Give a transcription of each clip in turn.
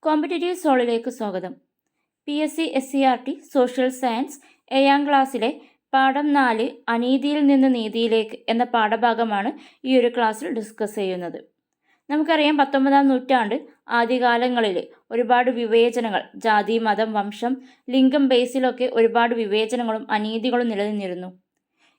Competitive സോളിലേക്ക് സ്വാഗതം. PSC SCRT social science 7ാം ക്ലാസ്സിലെ പാഠം 4 അനീതിയിൽ നിന്ന് നീതിയിലേക്ക് എന്ന പാഠഭാഗമാണ് ഈ ഒരു ക്ലാസ്സിൽ ഡിസ്കസ് ചെയ്യുന്നത്. നമുക്കറിയാം 19ാം നൂറ്റാണ്ട് ആദ്യകാലങ്ങളിൽ ഒരുപാട് വിവേചനങ്ങൾ, ജാതി, മതം, വംശം, ലിംഗം ബേസിലൊക്കെ ഒരുപാട് വിവേചനങ്ങളും അനീതികളും നിലനിന്നിരുന്നു.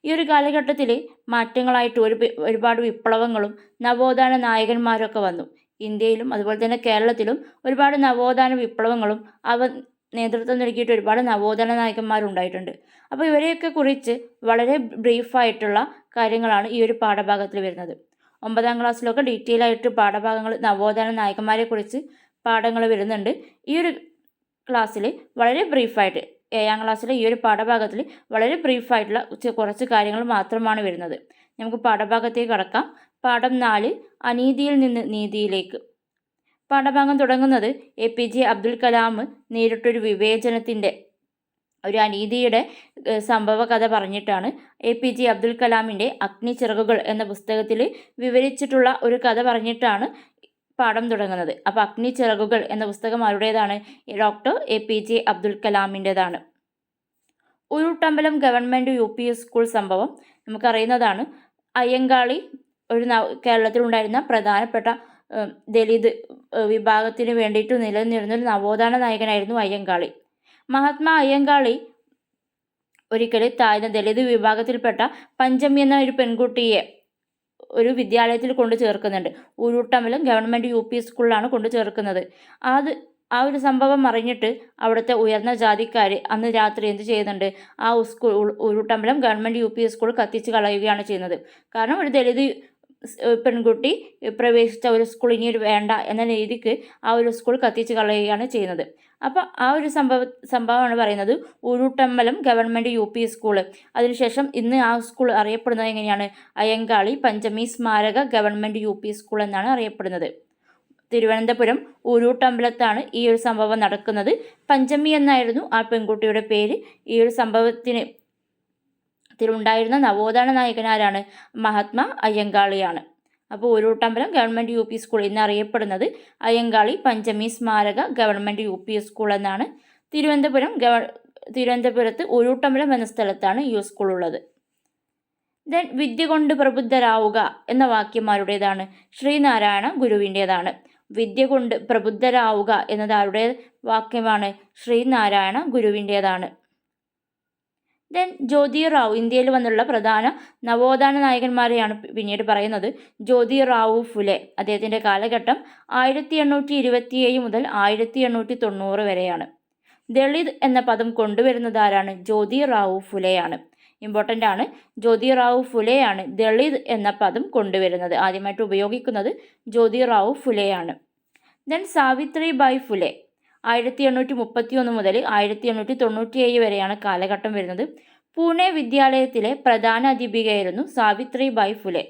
ഈ ഒരു കാലഘട്ടത്തിൽ മാറ്റങ്ങളായിട്ട് ഒരുപാട് വിപ്ലവങ്ങളും നവോത്ഥാന നായകന്മാരൊക്കെ വന്നു. ഇന്ത്യയിലും അതുപോലെ തന്നെ കേരളത്തിലും ഒരുപാട് നവോത്ഥാന വിപ്ലവങ്ങളും അവ നേതൃത്വം നൽകിയിട്ട് ഒരുപാട് നവോത്ഥാന നായകന്മാരുണ്ടായിട്ടുണ്ട്. അപ്പോൾ ഇവരെയൊക്കെ കുറിച്ച് വളരെ ബ്രീഫായിട്ടുള്ള കാര്യങ്ങളാണ് ഈ ഒരു പാഠഭാഗത്തിൽ വരുന്നത്. 9ാം ക്ലാസ്സിലൊക്കെ ഡീറ്റെയിൽ ആയിട്ട് പാഠഭാഗങ്ങൾ നവോത്ഥാന നായകന്മാരെ കുറിച്ച് പാഠങ്ങൾ വരുന്നുണ്ട്. ഈ ഒരു ക്ലാസ്സിൽ വളരെ ബ്രീഫായിട്ട് 7ാം ക്ലാസ്സിലെ ഈ ഒരു പാഠഭാഗത്തിൽ വളരെ ബ്രീഫായിട്ടുള്ള കുറച്ച് കാര്യങ്ങൾ മാത്രമാണ് വരുന്നത്. നമുക്ക് പാഠഭാഗത്തേക്ക് കടക്കാം. പാഠം 4 അനീതിയിൽ നിന്ന് നീതിയിലേക്ക്. പാഠഭാഗം തുടങ്ങുന്നത് APJ അബ്ദുൽ കലാം നേരിട്ടൊരു വിവേചനത്തിൻ്റെ ഒരു അനീതിയുടെ സംഭവ കഥ പറഞ്ഞിട്ടാണ്. APJ അബ്ദുൽ കലാമിൻ്റെ അഗ്നിച്ചിറകുകൾ എന്ന പുസ്തകത്തിൽ വിവരിച്ചിട്ടുള്ള ഒരു കഥ പറഞ്ഞിട്ടാണ് പാഠം തുടങ്ങുന്നത്. അപ്പോൾ അഗ്നിച്ചിറകുകൾ എന്ന പുസ്തകം ആരുടേതാണ്? ഡോക്ടർ APJ അബ്ദുൽ കലാമിൻ്റെതാണ്. ഉരുട്ടമ്പലം ഗവൺമെൻറ് UP സ്കൂൾ സംഭവം നമുക്കറിയുന്നതാണ്. അയ്യങ്കാളി കേരളത്തിലുണ്ടായിരുന്ന പ്രധാനപ്പെട്ട ദലിത് വിഭാഗത്തിന് വേണ്ടിയിട്ട് നിലനിന്നിരുന്നൊരു നവോത്ഥാന നായകനായിരുന്നു അയ്യങ്കാളി. മഹാത്മാ അയ്യങ്കാളി ഒരിക്കൽ താഴ്ന്ന ദലിത് വിഭാഗത്തിൽപ്പെട്ട പഞ്ചമി എന്ന ഒരു പെൺകുട്ടിയെ ഒരു വിദ്യാലയത്തിൽ കൊണ്ട് ചേർക്കുന്നുണ്ട്. ഉരുട്ടമ്പലം ഗവൺമെൻറ് UP സ്കൂളിലാണ് കൊണ്ട് ചേർക്കുന്നത്. ആ ഒരു സംഭവം അറിഞ്ഞിട്ട് അവിടുത്തെ ഉയർന്ന ജാതിക്കാർ അന്ന് രാത്രി എന്ത് ചെയ്യുന്നുണ്ട്? ആ ഉരുട്ടമ്പലം ഗവൺമെൻറ് UP സ്കൂൾ കത്തിച്ച് കളയുകയാണ് ചെയ്യുന്നത്. കാരണം ഒരു ദലിത് പെൺകുട്ടി പ്രവേശിച്ച ഒരു സ്കൂൾ ഇനി വേണ്ട എന്ന രീതിക്ക് ആ ഒരു സ്കൂൾ കത്തിച്ച് കളയുകയാണ് ചെയ്യുന്നത്. അപ്പോൾ ആ ഒരു സംഭവമാണ് പറയുന്നത് ഉരുട്ടമ്പലം ഗവൺമെൻറ് UP സ്കൂൾ. അതിനുശേഷം ഇന്ന് ആ സ്കൂൾ അറിയപ്പെടുന്നത് എങ്ങനെയാണ്? അയ്യങ്കാളി പഞ്ചമി സ്മാരക ഗവൺമെൻറ് UP സ്കൂൾ എന്നാണ് അറിയപ്പെടുന്നത്. തിരുവനന്തപുരം ഉരുട്ടമ്പലത്താണ് ഈ ഒരു സംഭവം നടക്കുന്നത്. പഞ്ചമി എന്നായിരുന്നു ആ പെൺകുട്ടിയുടെ പേര്. ഈ ഒരു സംഭവത്തിലുണ്ടായിരുന്ന നവോത്ഥാന നായകനാരാണ്? മഹാത്മാ അയ്യങ്കാളിയാണ്. അപ്പോൾ ഉരുട്ടമ്പലം ഗവൺമെൻറ് UP സ്കൂൾ ഇന്ന് അറിയപ്പെടുന്നത് അയ്യങ്കാളി പഞ്ചമി സ്മാരക ഗവൺമെൻറ് UP സ്കൂൾ എന്നാണ്. തിരുവനന്തപുരത്ത് ഉരുട്ടമ്പലം എന്ന സ്ഥലത്താണ് ഈ സ്കൂൾ ഉള്ളത്. ദെൻ വിദ്യ കൊണ്ട് പ്രബുദ്ധരാവുക എന്ന വാക്യം ആരുടേതാണ്? ശ്രീനാരായണ ഗുരുവിൻ്റേതാണ്. വിദ്യ കൊണ്ട് പ്രബുദ്ധരാവുക എന്നത് ആരുടെ വാക്യമാണ്? ശ്രീനാരായണ ഗുരുവിൻ്റേതാണ്. ദെൻ ജ്യോതിറാവു, ഇന്ത്യയിൽ വന്നുള്ള പ്രധാന നവോത്ഥാന നായകന്മാരെയാണ് പിന്നീട് പറയുന്നത്. ജ്യോതിറാവു ഫുലെ, അദ്ദേഹത്തിൻ്റെ കാലഘട്ടം 1827 മുതൽ 1890 വരെയാണ്. ദളിത് എന്ന പദം കൊണ്ടുവരുന്നത് ആരാണ്? ജ്യോതിറാവു ഫുലെയാണ്. ഇമ്പോർട്ടൻ്റ് ആണ്. ജ്യോതിറാവു ഫുലെയാണ് ദളിത് എന്ന പദം കൊണ്ടുവരുന്നത്. ആദ്യമായിട്ട് ഉപയോഗിക്കുന്നത് ജ്യോതിറാവു ഫുലെയാണ്. ദെൻ സാവിത്രിബായ് ഫുലെ 1831 മുതൽ 1897 വരെയാണ് കാലഘട്ടം വരുന്നത്. പൂനെ വിദ്യാലയത്തിലെ പ്രധാന അധ്യാപികയായിരുന്നു സാവിത്രിബായ് ഫുലെ.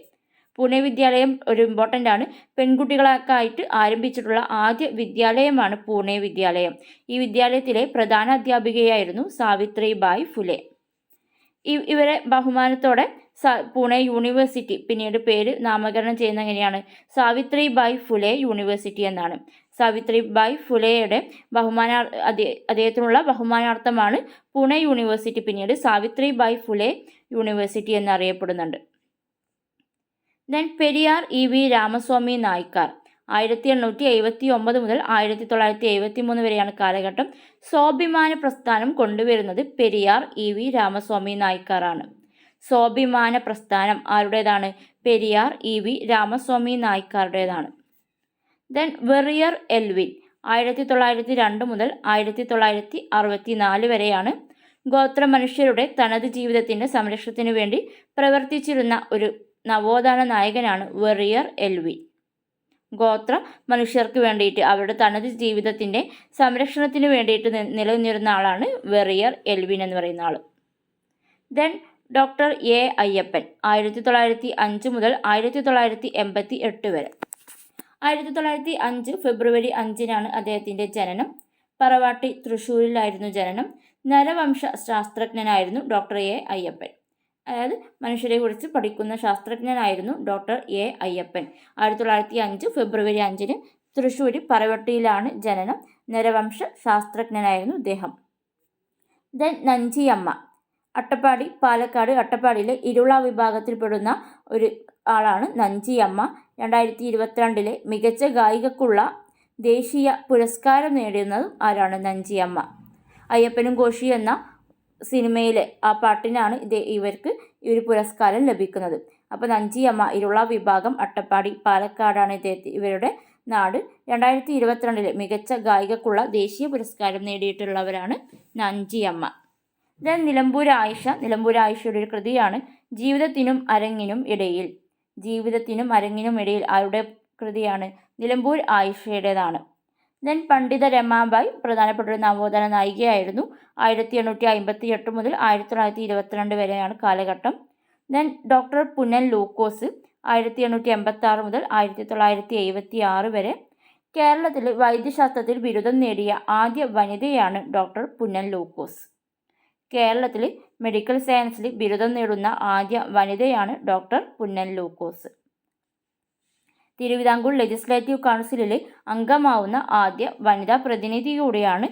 പൂനെ വിദ്യാലയം ഒരു ഇമ്പോർട്ടൻ്റ് ആണ്. പെൺകുട്ടികൾക്കായിട്ട് ആരംഭിച്ചിട്ടുള്ള ആദ്യ വിദ്യാലയമാണ് പൂനെ വിദ്യാലയം. ഈ വിദ്യാലയത്തിലെ പ്രധാന അധ്യാപികയായിരുന്നു സാവിത്രിബായ് ഫുലെ. ഇവരെ ബഹുമാനത്തോടെ പൂനെ യൂണിവേഴ്സിറ്റി പിന്നീട് പേര് നാമകരണം ചെയ്യുന്ന എങ്ങനെയാണ്? സാവിത്രിബായ് ഫുലെ യൂണിവേഴ്സിറ്റി എന്നാണ്. സാവിത്രിബായ് ഫുലെയുടെ അദ്ദേഹത്തിനുള്ള ബഹുമാനാർത്ഥമാണ് പൂനെ യൂണിവേഴ്സിറ്റി പിന്നീട് സാവിത്രിബായ് ഫുലെ യൂണിവേഴ്സിറ്റി എന്നറിയപ്പെടുന്നുണ്ട്. ദെൻ പെരിയാർ EV രാമസ്വാമി നായ്ക്കാർ 1879 മുതൽ 1973 വരെയാണ് കാലഘട്ടം. സ്വാഭിമാന പ്രസ്ഥാനം കൊണ്ടുവരുന്നത് പെരിയാർ EV രാമസ്വാമി നായ്ക്കാറാണ്. സ്വാഭിമാന പ്രസ്ഥാനം ആരുടേതാണ്? പെരിയാർ EV രാമസ്വാമി നായ്ക്കാരുടേതാണ്. ദെൻ വെറിയർ എൽവിൻ 1902 മുതൽ 1964 വരെയാണ്. ഗോത്ര മനുഷ്യരുടെ തനത് ജീവിതത്തിൻ്റെ സംരക്ഷണത്തിന് വേണ്ടി പ്രവർത്തിച്ചിരുന്ന ഒരു നവോത്ഥാന നായകനാണ് വെറിയർ എൽവിൻ. ഗോത്ര മനുഷ്യർക്ക് വേണ്ടിയിട്ട് അവരുടെ തനത് ജീവിതത്തിൻ്റെ സംരക്ഷണത്തിന് വേണ്ടിയിട്ട് നിലനിന്നിരുന്ന ആളാണ് വെറിയർ എൽവിൻ എന്ന് പറയുന്ന ആൾ. ദെൻ ഡോക്ടർ A അയ്യപ്പൻ 1905 മുതൽ 1988 വരെ. 1905 ഫെബ്രുവരി 5 അദ്ദേഹത്തിൻ്റെ ജനനം. പറവാട്ടി തൃശ്ശൂരിലായിരുന്നു ജനനം. നരവംശ ശാസ്ത്രജ്ഞനായിരുന്നു ഡോക്ടർ A അയ്യപ്പൻ. അതായത് മനുഷ്യരെ കുറിച്ച് പഠിക്കുന്ന ശാസ്ത്രജ്ഞനായിരുന്നു ഡോക്ടർ A അയ്യപ്പൻ. 1905 ഫെബ്രുവരി 5 തൃശ്ശൂർ പറവട്ടിയിലാണ് ജനനം. നരവംശ ശാസ്ത്രജ്ഞനായിരുന്നു ഇദ്ദേഹം. ദെൻ നഞ്ചിയമ്മ, അട്ടപ്പാടി, പാലക്കാട്. അട്ടപ്പാടിയിലെ ഇരുള വിഭാഗത്തിൽപ്പെടുന്ന ഒരു ആളാണ് നഞ്ചിയമ്മ. 2022 മികച്ച ഗായികക്കുള്ള ദേശീയ പുരസ്കാരം നേടുന്നതും ആരാണ്? നഞ്ചിയമ്മ. അയ്യപ്പനും കോശി എന്ന സിനിമയിലെ ആ പാട്ടിനാണ് ഇവർക്ക് ഈ ഒരു പുരസ്കാരം ലഭിക്കുന്നത്. അപ്പോൾ നഞ്ചിയമ്മ, ഇരുള വിഭാഗം, അട്ടപ്പാടി, പാലക്കാടാണ് ഇവരുടെ നാട്. 2022 മികച്ച ഗായികക്കുള്ള ദേശീയ പുരസ്കാരം നേടിയിട്ടുള്ളവരാണ് നഞ്ചിയമ്മ. ദെൻ നിലമ്പൂർ ആയിഷ. നിലമ്പൂർ ആയിഷയുടെ ഒരു കൃതിയാണ് ജീവിതത്തിനും അരങ്ങിനും ഇടയിൽ. ജീവിതത്തിനും അരങ്ങിനും ഇടയിൽ ആരുടെ കൃതിയാണ്? നിലമ്പൂർ ആയിഷയുടേതാണ്. ദെൻ പണ്ഡിത രമാബായി പ്രധാനപ്പെട്ട ഒരു നവോത്ഥാന നായികയായിരുന്നു. 1858 മുതൽ 1922 വരെയാണ് കാലഘട്ടം. ദെൻ ഡോക്ടർ പുന്നൻ ലൂക്കോസ് 1886 മുതൽ 1976 വരെ. കേരളത്തിൽ വൈദ്യശാസ്ത്രത്തിൽ ബിരുദം നേടിയ ആദ്യ വനിതയാണ് ഡോക്ടർ പുന്നൻ ലൂക്കോസ്. കേരളത്തിൽ മെഡിക്കൽ സയൻസിൽ ബിരുദം നേടുന്ന ആദ്യ വനിതയാണ് ഡോക്ടർ പുന്നൻ ലൂക്കോസ്. തിരുവിതാംകൂർ ലെജിസ്ലേറ്റീവ് കൗൺസിലിൽ അംഗമാവുന്ന ആദ്യ വനിതാ പ്രതിനിധി കൂടിയാണ്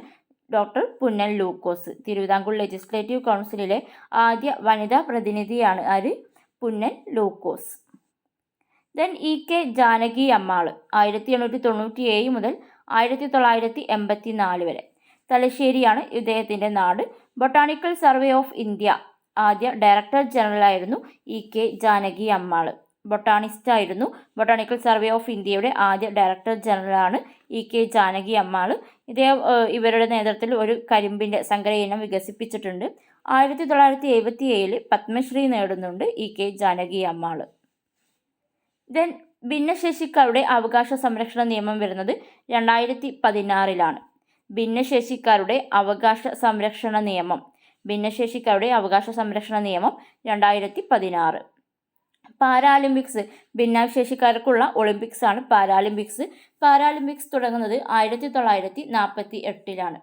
ഡോക്ടർ പുന്നൻ ലൂക്കോസ്. തിരുവിതാംകൂർ ലെജിസ്ലേറ്റീവ് കൗൺസിലിലെ ആദ്യ വനിതാ പ്രതിനിധിയാണ് ആര്? പുന്നൻ ലൂക്കോസ്. ദെൻ കെ ജാനകി അമ്മാൾ 1897 മുതൽ 1984 വരെ. തലശ്ശേരിയാണ് ഇദ്ദേഹത്തിൻ്റെ നാട്. ബൊട്ടാണിക്കൽ സർവേ ഓഫ് ഇന്ത്യ ആദ്യ ഡയറക്ടർ ജനറലായിരുന്നു കെ ജാനകി അമ്മാൾ. ബൊട്ടാണിസ്റ്റ് ആയിരുന്നു. ബൊട്ടാണിക്കൽ സർവേ ഓഫ് ഇന്ത്യയുടെ ആദ്യ ഡയറക്ടർ ജനറലാണ് കെ ജാനകി അമ്മാൾ. ഇവരുടെ നേതൃത്വത്തിൽ ഒരു കരിമ്പിൻ്റെ സങ്കര ഇനം വികസിപ്പിച്ചിട്ടുണ്ട്. 1977 പത്മശ്രീ നേടുന്നുണ്ട് കെ ജാനകി അമ്മാൾ. ദെൻ ഭിന്നശേഷിക്കാരുടെ അവകാശ സംരക്ഷണ നിയമം വരുന്നത് 2016 ഭിന്നശേഷിക്കാരുടെ അവകാശ സംരക്ഷണ നിയമം. ഭിന്നശേഷിക്കാരുടെ അവകാശ സംരക്ഷണ നിയമം 2016. പാരാലിമ്പിക്സ്, ഭിന്നശേഷിക്കാർക്കുള്ള ഒളിമ്പിക്സ് ആണ് പാരാലിമ്പിക്സ്. പാരാലിമ്പിക്സ് തുടങ്ങുന്നത് 1948.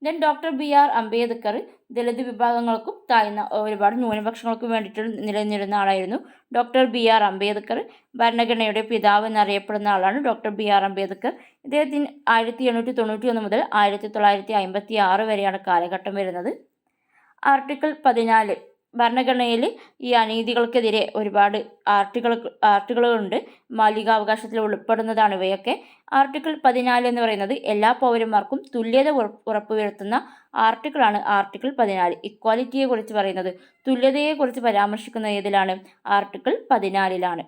Then doctor BR Ambedkar Dalit വിഭാഗങ്ങൾക്കും താഴ്ന്ന ഒരുപാട് ന്യൂനപക്ഷങ്ങൾക്കും വേണ്ടിയിട്ട് നിലനിന്നിരുന്ന ആളായിരുന്നു ഡോക്ടർ BR അംബേദ്കർ. ഭരണഘടനയുടെ പിതാവ് എന്നറിയപ്പെടുന്ന ആളാണ് ഡോക്ടർ BR അംബേദ്കർ. ഇദ്ദേഹത്തിന് 1891 മുതൽ 1956 വരെയാണ് കാലഘട്ടം വരുന്നത്. ആർട്ടിക്കിൾ 14 ഭരണഘടനയിൽ ഈ അനീതികൾക്കെതിരെ ഒരുപാട് ആർട്ടിക്കിളുകളുണ്ട്. മൗലികാവകാശത്തിൽ ഉൾപ്പെടുന്നതാണ് ഇവയൊക്കെ. ആർട്ടിക്കിൾ 14 എന്ന് പറയുന്നത് എല്ലാ പൗരന്മാർക്കും തുല്യത ഉറപ്പുവരുത്തുന്ന ആർട്ടിക്കിളാണ് ആർട്ടിക്കിൾ 14. ഇക്വാലിറ്റിയെക്കുറിച്ച് പറയുന്നത്, തുല്യതയെക്കുറിച്ച് പരാമർശിക്കുന്ന ഏതിലാണ്? ആർട്ടിക്കിൾ 14.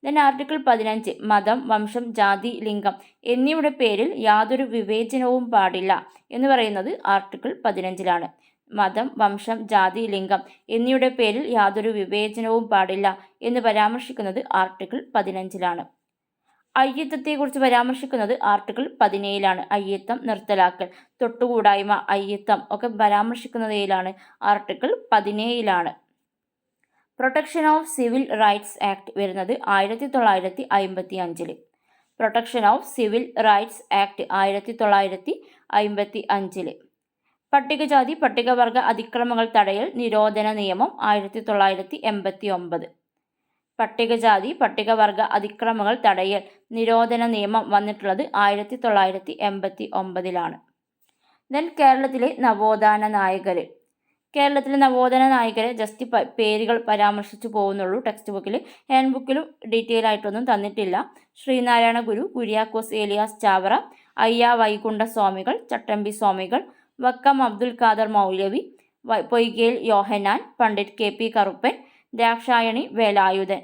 ദെൻ ആർട്ടിക്കിൾ 15 മതം, വംശം, ജാതി, ലിംഗം എന്നിവയുടെ പേരിൽ യാതൊരു വിവേചനവും പാടില്ല എന്ന് പറയുന്നത് ആർട്ടിക്കിൾ 15. മതം, വംശം, ജാതി, ലിംഗം എന്നിവയുടെ പേരിൽ യാതൊരു വിവേചനവും പാടില്ല എന്ന് പരാമർശിക്കുന്നത് ആർട്ടിക്കിൾ 15. അയ്യത്തത്തെക്കുറിച്ച് പരാമർശിക്കുന്നത് ആർട്ടിക്കിൾ 17. അയ്യത്തം നിർത്തലാക്കൽ, തൊട്ടുകൂടായ്മ, അയ്യത്തം ഒക്കെ പരാമർശിക്കുന്നത് ഏതിലാണ്? Article 17. Protection of civil rights act വരുന്നത് 1955. Protection of civil rights act 1955. പട്ടികജാതി പട്ടികവർഗ അതിക്രമങ്ങൾ തടയൽ നിരോധന നിയമം 1989. പട്ടികജാതി പട്ടികവർഗ അതിക്രമങ്ങൾ തടയൽ നിരോധന നിയമം വന്നിട്ടുള്ളത് 1989. ദെൻ കേരളത്തിലെ നവോത്ഥാന നായകർ. കേരളത്തിലെ നവോത്ഥാന നായകരെ ജസ്റ്റ് പേരുകൾ പരാമർശിച്ചു പോകുന്നുള്ളൂ. ടെക്സ്റ്റ് ബുക്കിൽ, ഹാൻഡ് ബുക്കിലും ഡീറ്റെയിൽ ആയിട്ടൊന്നും തന്നിട്ടില്ല. ശ്രീനാരായണ ഗുരു, കുര്യാക്കോസ് ഏലിയാസ് ചാവറ, അയ്യ വൈകുണ്ഠ സ്വാമികൾ, ചട്ടമ്പി സ്വാമികൾ, വക്കം അബ്ദുൽ ഖാദർ മൗലവി, പൊയ്കേൽ യോഹന്നാൻ, പണ്ഡിറ്റ് KP കറുപ്പൻ, ദാക്ഷായണി വേലായുധൻ.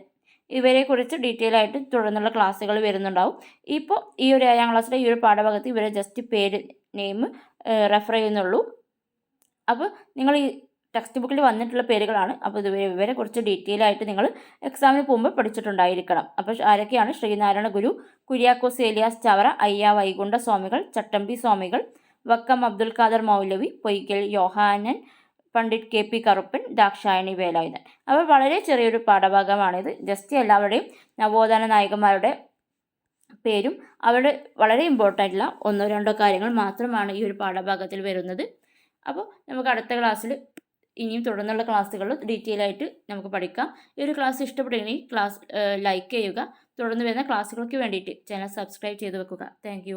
ഇവരെക്കുറിച്ച് ഡീറ്റെയിൽ ആയിട്ട് തുടർന്നുള്ള ക്ലാസ്സുകൾ വരുന്നുണ്ടാവും. ഇപ്പോൾ ഈ ഒരു 7ാം ക്ലാസ്സിലെ ഈ ഒരു പാഠഭാഗത്ത് ഇവരെ ജസ്റ്റ് പേര് നെയിം റെഫർ ചെയ്യുന്നുള്ളൂ. അപ്പോൾ നിങ്ങൾ ഈ ടെക്സ്റ്റ് ബുക്കിൽ വന്നിട്ടുള്ള പേരുകളാണ്. അപ്പോൾ ഇവരെക്കുറിച്ച് ഡീറ്റെയിൽ ആയിട്ട് നിങ്ങൾ എക്സാമിന് പോകുമ്പോൾ പഠിച്ചിട്ടുണ്ടായിരിക്കണം. അപ്പോൾ ആരൊക്കെയാണ്? ശ്രീനാരായണ ഗുരു, കുര്യാക്കോസ് ഏലിയാസ് ചാവറ, അയ്യ വൈകുണ്ഠ സ്വാമികൾ, ചട്ടമ്പി സ്വാമികൾ, വക്കം അബ്ദുൽ ഖാദർ മൗലവി, പൊയ്കൽ യോഹാനൻ, പണ്ഡിറ്റ് KP കറുപ്പൻ, ദാക്ഷായണി വേലായുധൻ. അപ്പോൾ വളരെ ചെറിയൊരു പാഠഭാഗമാണിത്. ജസ്റ്റ് എല്ലാവരുടെയും നവോത്ഥാന നായകന്മാരുടെ പേരും അവരുടെ വളരെ ഇമ്പോർട്ടൻ്റ് ആയിട്ടുള്ള 1-2 കാര്യങ്ങൾ മാത്രമാണ് ഈ ഒരു പാഠഭാഗത്തിൽ വരുന്നത്. അപ്പോൾ നമുക്ക് അടുത്ത ക്ലാസ്സിൽ ഇനിയും തുടർന്നുള്ള ക്ലാസ്സുകൾ ഡീറ്റെയിൽ ആയിട്ട് നമുക്ക് പഠിക്കാം. ഈ ഒരു ക്ലാസ് ഇഷ്ടപ്പെട്ടെങ്കിൽ ക്ലാസ് ലൈക്ക് ചെയ്യുക. തുടർന്ന് വരുന്ന ക്ലാസ്സുകൾക്ക് വേണ്ടിയിട്ട് ചാനൽ സബ്സ്ക്രൈബ് ചെയ്ത് വെക്കുക. താങ്ക്